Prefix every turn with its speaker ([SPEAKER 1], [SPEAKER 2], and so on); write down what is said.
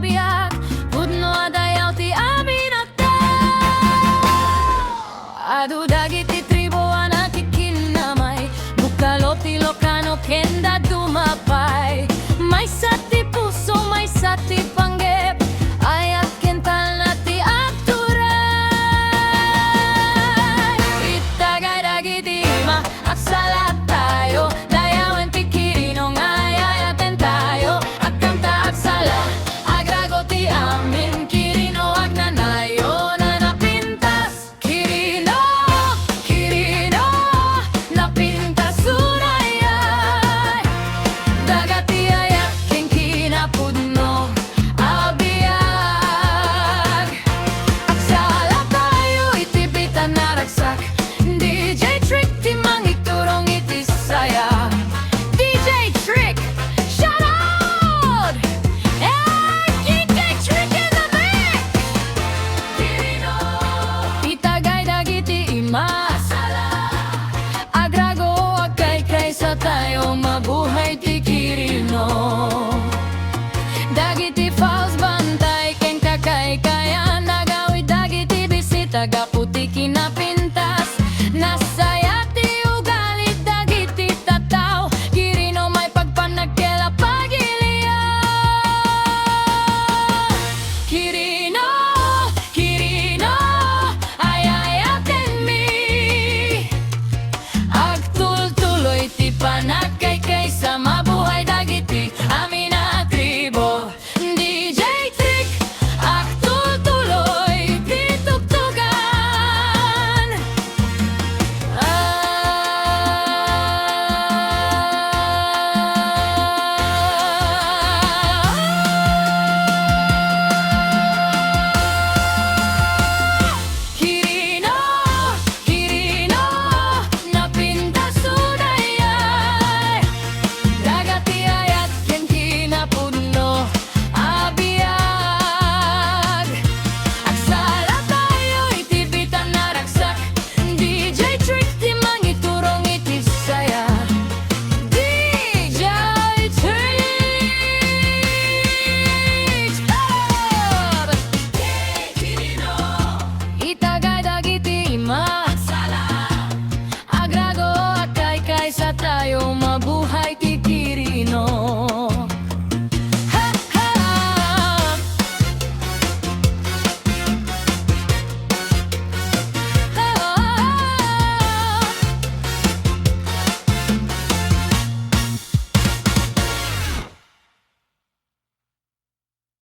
[SPEAKER 1] biak pudno adayaw ti aminakta. Adu dagiti tribo anakikinamay bukalot ilocano kenda dumapay. May sati puso, may sati panggep ayat kental na ti akturay. Itagay dagiti ma aksalat tayo dayawen ti kirinong ayayaten tayo agkamta aksala agrago ti amin kirino agnanayo na napintas kirino kirino napintas surayay dagati ayak king kinapudno abiyag aksala tayo itibitan na ragsak DJ Trick ti mangikturong iti saya DJ Trick shout out hey DJ Trick in the mix kirino itagay dagiti ima agrago agkay sa tayo mabuhay ti kirino dagiti false bantay ken kakay kaya nagawid dagiti bisita gaputi kinapin